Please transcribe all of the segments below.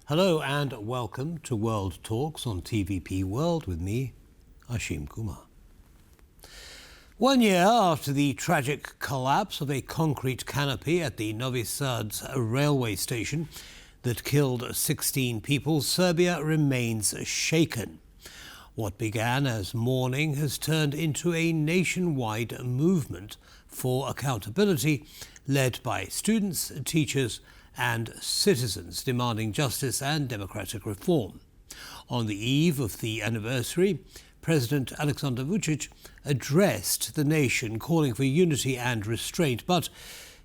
Hello and welcome to World Talks on TVP World with me, Ashim Kumar. 1 year after the tragic collapse of a concrete canopy at the Novi Sad railway station that killed 16 people, Serbia remains shaken. What began as mourning has turned into a nationwide movement for accountability led by students, teachers and citizens demanding justice and democratic reform. On the eve of the anniversary, President Alexander Vucic addressed the nation calling for unity and restraint, but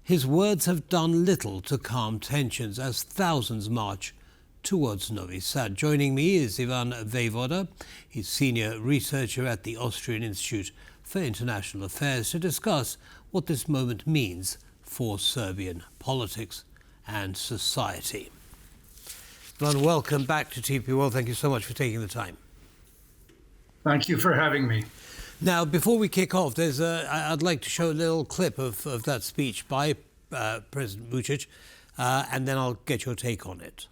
his words have done little to calm tensions as thousands march towards Novi Sad. Joining me is Ivan Vejvoda. He's senior researcher at the Austrian Institute for International Affairs to discuss what this moment means for Serbian politics and society. Ivan, welcome back to TVP World. Thank you so much for taking the time. Thank you for having me. Now, before we kick off, I'd like to show a little clip of that speech by President Vučić, and then I'll get your take on it.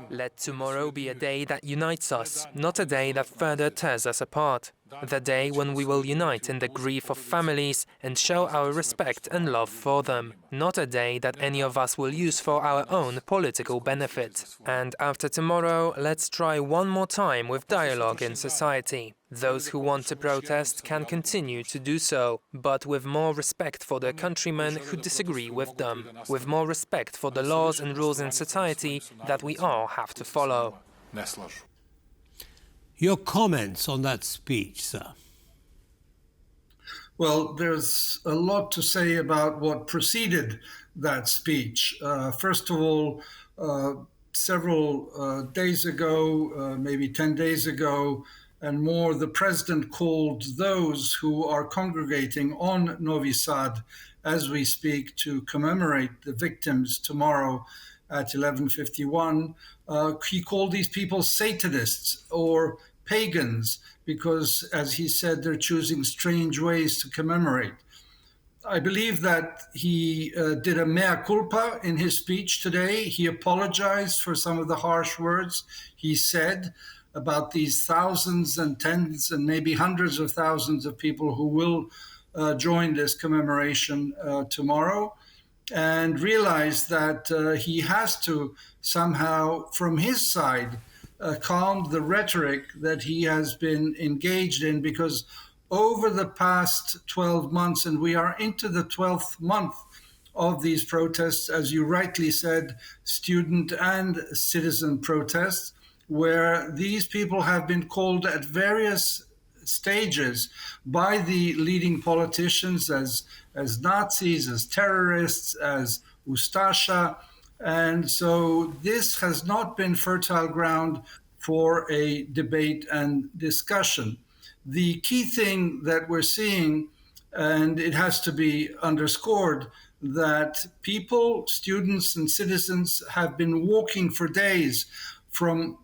Let tomorrow be a day that unites us, not a day that further tears us apart. The day when we will unite in the grief of families and show our respect and love for them. Not a day that any of us will use for our own political benefit. And after tomorrow, let's try one more time with dialogue in society. Those who want to protest can continue to do so, but with more respect for their countrymen who disagree with them, with more respect for the laws and rules in society that we all have to follow. Your comments on that speech, sir? Well, there's a lot to say about what preceded that speech. First of all, several days ago, maybe 10 days ago and more, the president called those who are congregating on Novi Sad as we speak to commemorate the victims tomorrow at 11:51. He called these people Satanists or pagans because, as he said, they're choosing strange ways to commemorate. I believe that he did a mea culpa in his speech today. He apologized for some of the harsh words he said about these thousands and tens and maybe hundreds of thousands of people who will join this commemoration tomorrow, and realized that he has to somehow, from his side, calm the rhetoric that he has been engaged in, because over the past 12 months, and we are into the 12th month of these protests, as you rightly said, student and citizen protests, where these people have been called at various stages by the leading politicians as Nazis, as terrorists, as Ustasha. And so this has not been fertile ground for a debate and discussion. The key thing that we're seeing, and it has to be underscored, that people, students and citizens have been walking for days from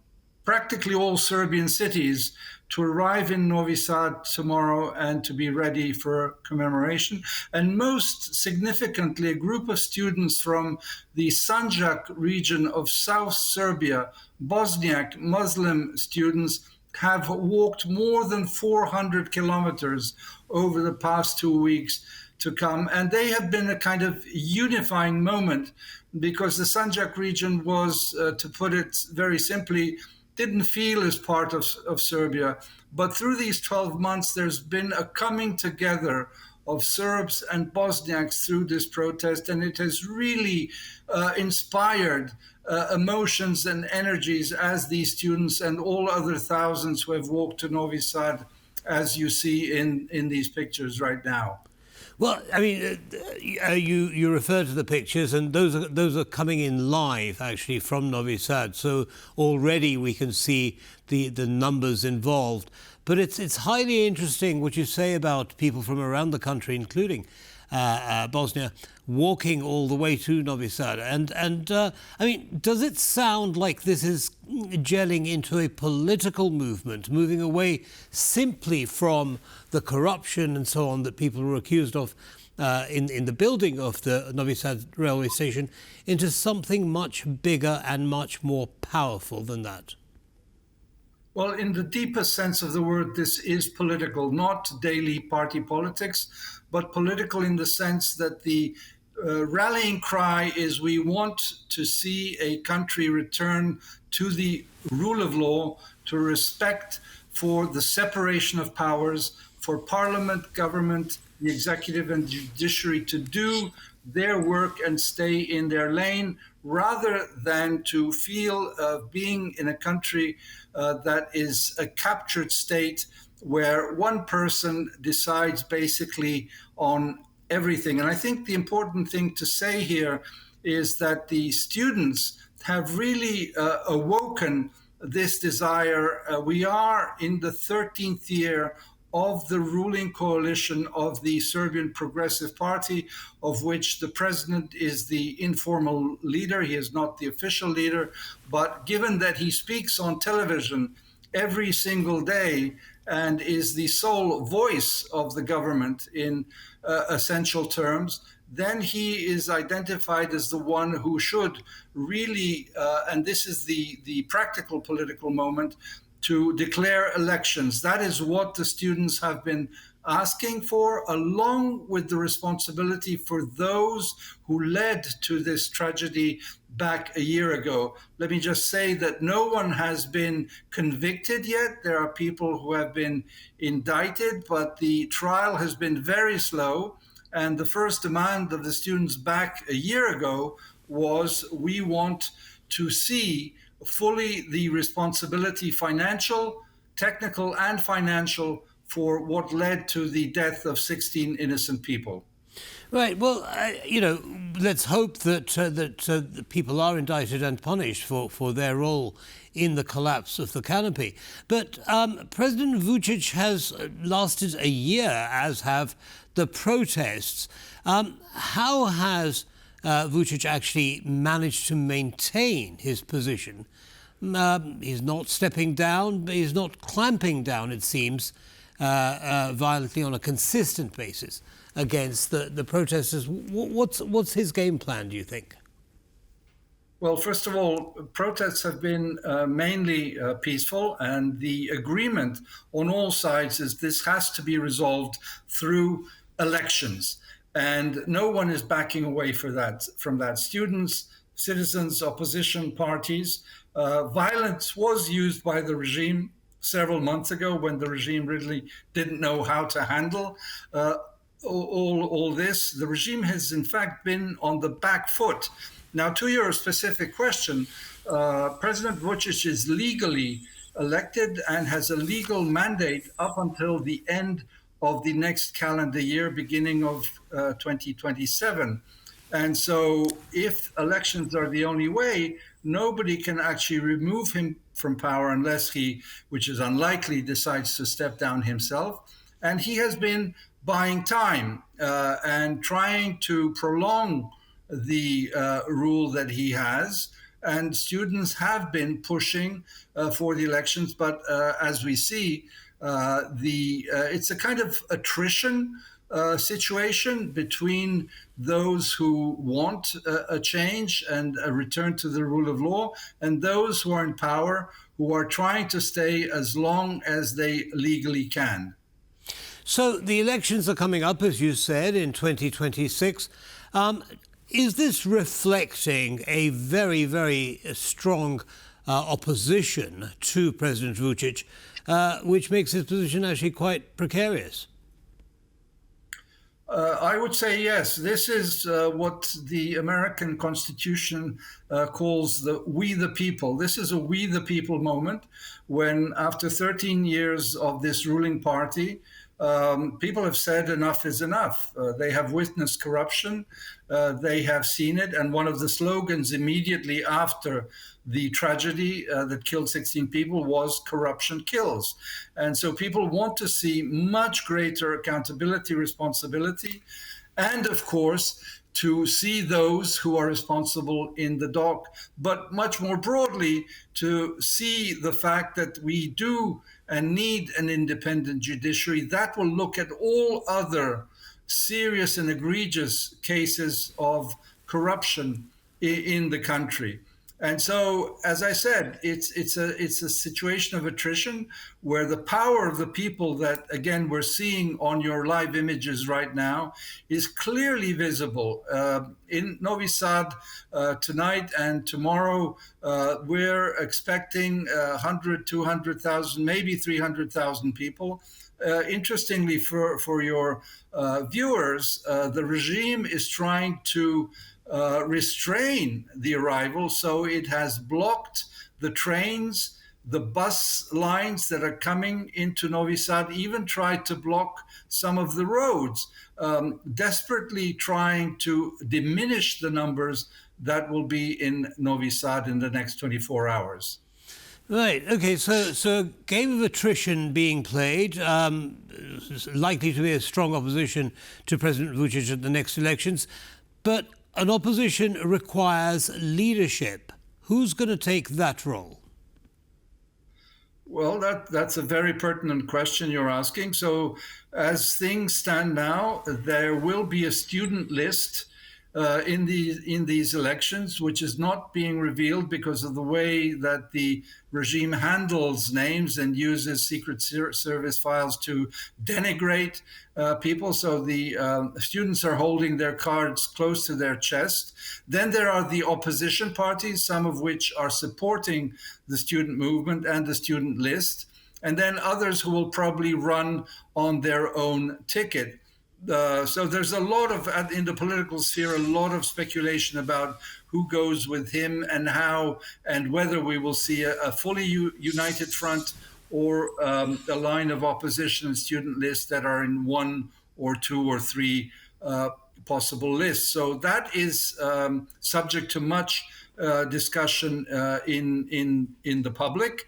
practically all Serbian cities to arrive in Novi Sad tomorrow and to be ready for commemoration. And most significantly, a group of students from the Sandžak region of South Serbia, Bosniak Muslim students, have walked more than 400 kilometers over the past 2 weeks to come. And they have been a kind of unifying moment, because the Sandžak region was, to put it very simply, didn't feel as part of Serbia. But through these 12 months, there's been a coming together of Serbs and Bosniaks through this protest, and it has really inspired emotions and energies as these students and all other thousands who have walked to Novi Sad, as you see in these pictures right now. Well, I mean, you refer to the pictures, and those are coming in live, actually, from Novi Sad. So already we can see the numbers involved. But it's highly interesting what you say about people from around the country, including Bosnia, walking all the way to Novi Sad. And I mean, does it sound like this is gelling into a political movement, moving away simply from the corruption and so on that people were accused of in the building of the Novi Sad railway station into something much bigger and much more powerful than that? Well, in the deepest sense of the word, this is political, not daily party politics, but political in the sense that the rallying cry is we want to see a country return to the rule of law, to respect for the separation of powers, for parliament, government, the executive and judiciary to do their work and stay in their lane, rather than to feel being in a country that is a captured state where one person decides basically on everything. And I think the important thing to say here is that the students have really awoken this desire. We are in the 13th year of the ruling coalition of the Serbian Progressive Party, of which the president is the informal leader. He is not the official leader, but given that he speaks on television every single day and is the sole voice of the government in essential terms, then he is identified as the one who should really, and this is the practical political moment, to declare elections. That is what the students have been asking for, along with the responsibility for those who led to this tragedy back a year ago. Let me just say that no one has been convicted yet. There are people who have been indicted, but the trial has been very slow. And the first demand of the students back a year ago was, we want to see fully the responsibility, financial, technical, and financial, for what led to the death of 16 innocent people. Right. Well, let's hope that that people are indicted and punished for their role in the collapse of the canopy. But President Vucic has lasted a year, as have the protests. How has Vucic actually managed to maintain his position? He's not stepping down, but he's not clamping down, it seems, violently on a consistent basis against the protesters. What's his game plan, do you think? Well, first of all, protests have been mainly peaceful, and the agreement on all sides is this has to be resolved through elections. And no one is backing away from that. Students, citizens, opposition parties. Violence was used by the regime several months ago, when the regime really didn't know how to handle all this. The regime has, in fact, been on the back foot. Now, to your specific question, President Vučić is legally elected and has a legal mandate up until the end of the next calendar year, beginning of 2027. And so if elections are the only way, nobody can actually remove him from power unless he, which is unlikely, decides to step down himself. And he has been buying time and trying to prolong the rule that he has. And students have been pushing for the elections. But as we see, it's a kind of attrition situation between those who want a change and a return to the rule of law, and those who are in power, who are trying to stay as long as they legally can. So the elections are coming up, as you said, in 2026. Is this reflecting a very, very strong opposition to President Vučić, which makes his position actually quite precarious? I would say yes. This is what the American Constitution calls the "we the people." This is a "we the people" moment, when after 13 years of this ruling party, people have said enough is enough. They have witnessed corruption. They have seen it. And one of the slogans immediately after the tragedy that killed 16 people was "corruption kills." And so people want to see much greater accountability, responsibility, and of course, to see those who are responsible in the dock, but much more broadly, to see the fact that we do and need an independent judiciary that will look at all other serious and egregious cases of corruption in the country. And so, as I said, it's a situation of attrition where the power of the people that, again, we're seeing on your live images right now is clearly visible. In Novi Sad tonight and tomorrow, we're expecting 100, 200,000, maybe 300,000 people. Interestingly, for your viewers, the regime is trying to restrain the arrival, so it has blocked the trains, the bus lines that are coming into Novi Sad, even tried to block some of the roads, desperately trying to diminish the numbers that will be in Novi Sad in the next 24 hours. Right. Okay. So a game of attrition being played, likely to be a strong opposition to President Vučić at the next elections, but an opposition requires leadership. Who's going to take that role? Well, that's a very pertinent question you're asking. So, as things stand now, there will be a student list in these elections, which is not being revealed because of the way that the regime handles names and uses Secret Service files to denigrate people. So the students are holding their cards close to their chest. Then there are the opposition parties, some of which are supporting the student movement and the student list, and then others who will probably run on their own ticket. So there's a lot of, in the political sphere, a lot of speculation about who goes with him and how and whether we will see a fully united front or a line of opposition and student lists that are in one or two or three possible lists. So that is subject to much discussion in the public.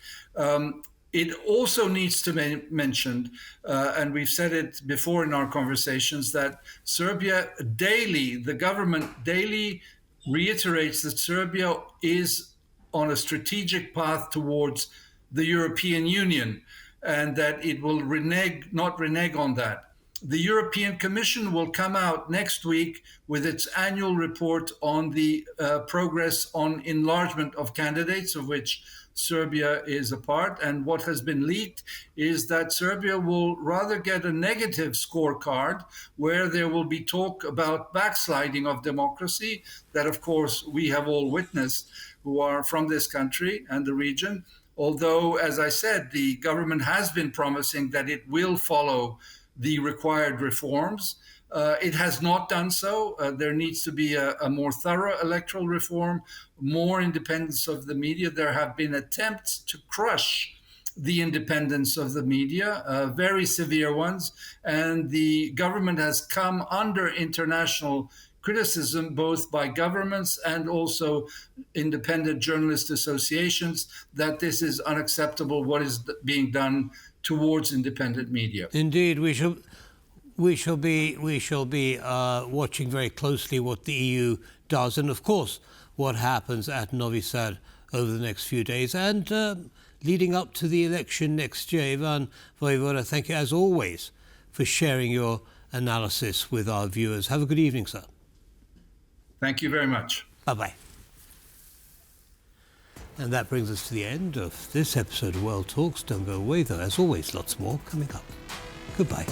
It also needs to be mentioned, and we've said it before in our conversations, that Serbia daily, the government daily reiterates that Serbia is on a strategic path towards the European Union and that it will not renege on that. The European Commission will come out next week with its annual report on the progress on enlargement of candidates, of which Serbia is a part. And what has been leaked is that Serbia will rather get a negative scorecard where there will be talk about backsliding of democracy that, of course, we have all witnessed who are from this country and the region. Although, as I said, the government has been promising that it will follow the required reforms. It has not done so. There needs to be a more thorough electoral reform, more independence of the media. There have been attempts to crush the independence of the media, very severe ones, and the government has come under international criticism, both by governments and also independent journalist associations, that this is unacceptable, what is being done towards independent media. Indeed, we shall be watching very closely what the EU does, and of course what happens at Novi Sad over the next few days and leading up to the election next year. Ivan Vejvoda, thank you as always for sharing your analysis with our viewers. Have a good evening, sir. Thank you very much. Bye-bye. And that brings us to the end of this episode of World Talks. Don't go away, though. As always, lots more coming up. Goodbye.